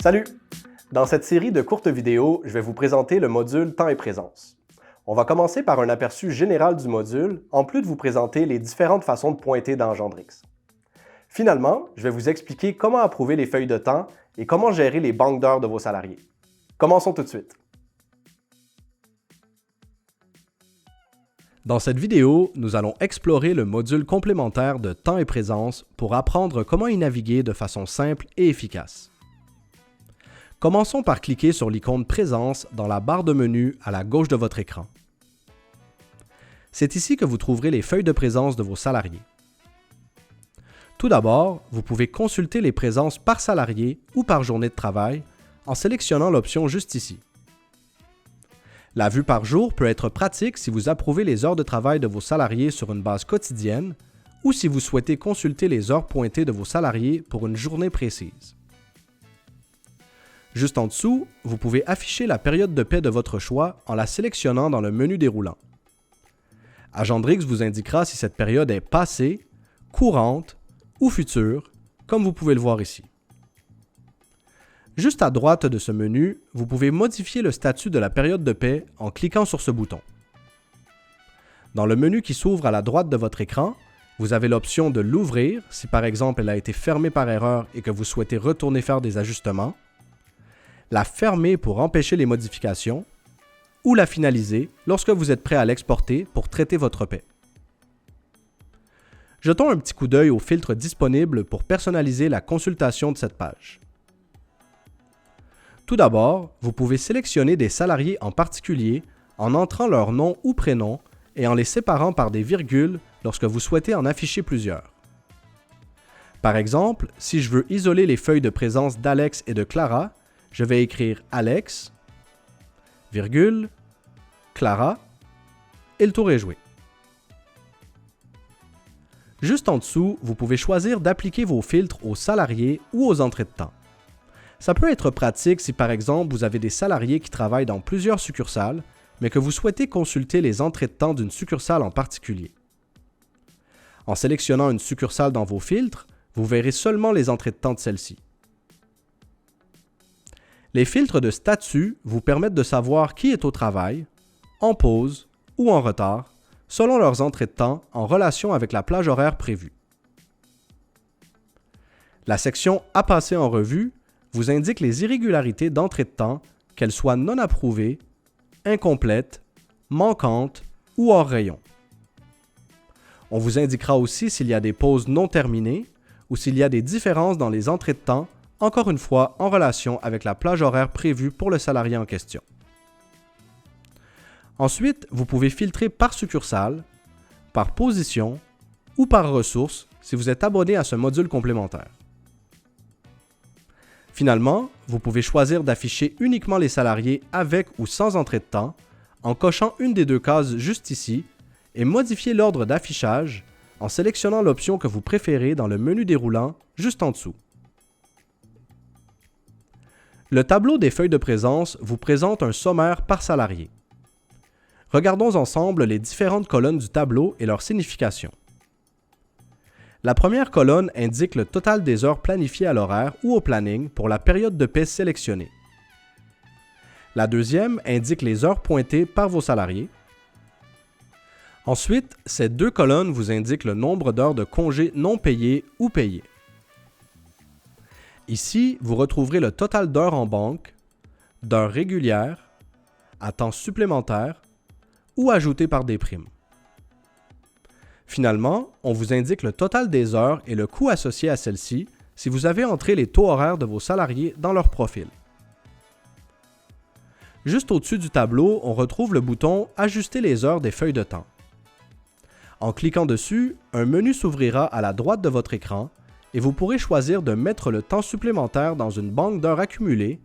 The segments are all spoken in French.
Salut! Dans cette série de courtes vidéos, je vais vous présenter le module Temps et présence. On va commencer par un aperçu général du module, en plus de vous présenter les différentes façons de pointer dans Gendrix. Finalement, je vais vous expliquer comment approuver les feuilles de temps et comment gérer les banques d'heures de vos salariés. Commençons tout de suite. Dans cette vidéo, nous allons explorer le module complémentaire de Temps et présence pour apprendre comment y naviguer de façon simple et efficace. Commençons par cliquer sur l'icône Présence dans la barre de menu à la gauche de votre écran. C'est ici que vous trouverez les feuilles de présence de vos salariés. Tout d'abord, vous pouvez consulter les présences par salarié ou par journée de travail en sélectionnant l'option juste ici. La vue par jour peut être pratique si vous approuvez les heures de travail de vos salariés sur une base quotidienne ou si vous souhaitez consulter les heures pointées de vos salariés pour une journée précise. Juste en dessous, vous pouvez afficher la période de paie de votre choix en la sélectionnant dans le menu déroulant. Gendrix vous indiquera si cette période est passée, courante ou future, comme vous pouvez le voir ici. Juste à droite de ce menu, vous pouvez modifier le statut de la période de paie en cliquant sur ce bouton. Dans le menu qui s'ouvre à la droite de votre écran, vous avez l'option de l'ouvrir si par exemple elle a été fermée par erreur et que vous souhaitez retourner faire des ajustements, la fermer pour empêcher les modifications ou la finaliser lorsque vous êtes prêt à l'exporter pour traiter votre paie. Jetons un petit coup d'œil aux filtres disponibles pour personnaliser la consultation de cette page. Tout d'abord, vous pouvez sélectionner des salariés en particulier en entrant leur nom ou prénom et en les séparant par des virgules lorsque vous souhaitez en afficher plusieurs. Par exemple, si je veux isoler les feuilles de présence d'Alex et de Clara, je vais écrire Alex, virgule, Clara, et le tour est joué. Juste en dessous, vous pouvez choisir d'appliquer vos filtres aux salariés ou aux entrées de temps. Ça peut être pratique si par exemple vous avez des salariés qui travaillent dans plusieurs succursales, mais que vous souhaitez consulter les entrées de temps d'une succursale en particulier. En sélectionnant une succursale dans vos filtres, vous verrez seulement les entrées de temps de celle-ci. Les filtres de statut vous permettent de savoir qui est au travail, en pause ou en retard, selon leurs entrées de temps en relation avec la plage horaire prévue. La section « À passer en revue » vous indique les irrégularités d'entrée de temps, qu'elles soient non approuvées, incomplètes, manquantes ou hors rayon. On vous indiquera aussi s'il y a des pauses non terminées ou s'il y a des différences dans les entrées de temps, encore une fois en relation avec la plage horaire prévue pour le salarié en question. Ensuite, vous pouvez filtrer par succursale, par position ou par ressource si vous êtes abonné à ce module complémentaire. Finalement, vous pouvez choisir d'afficher uniquement les salariés avec ou sans entrée de temps en cochant une des deux cases juste ici et modifier l'ordre d'affichage en sélectionnant l'option que vous préférez dans le menu déroulant juste en dessous. Le tableau des feuilles de présence vous présente un sommaire par salarié. Regardons ensemble les différentes colonnes du tableau et leur signification. La première colonne indique le total des heures planifiées à l'horaire ou au planning pour la période de paie sélectionnée. La deuxième indique les heures pointées par vos salariés. Ensuite, ces deux colonnes vous indiquent le nombre d'heures de congés non payés ou payés. Ici, vous retrouverez le total d'heures en banque, d'heures régulières, à temps supplémentaire ou ajoutées par des primes. Finalement, on vous indique le total des heures et le coût associé à celles-ci si vous avez entré les taux horaires de vos salariés dans leur profil. Juste au-dessus du tableau, on retrouve le bouton « Ajuster les heures des feuilles de temps ». En cliquant dessus, un menu s'ouvrira à la droite de votre écran et vous pourrez choisir de mettre le temps supplémentaire dans une banque d'heures accumulées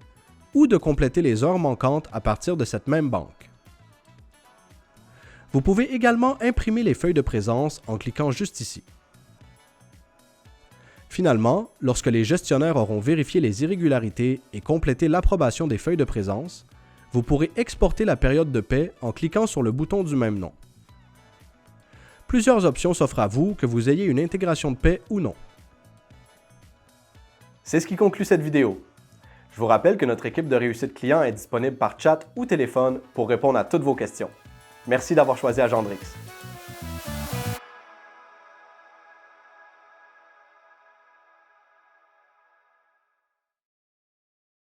ou de compléter les heures manquantes à partir de cette même banque. Vous pouvez également imprimer les feuilles de présence en cliquant juste ici. Finalement, lorsque les gestionnaires auront vérifié les irrégularités et complété l'approbation des feuilles de présence, vous pourrez exporter la période de paie en cliquant sur le bouton du même nom. Plusieurs options s'offrent à vous, que vous ayez une intégration de paie ou non. C'est ce qui conclut cette vidéo. Je vous rappelle que notre équipe de réussite client est disponible par chat ou téléphone pour répondre à toutes vos questions. Merci d'avoir choisi Agendrix.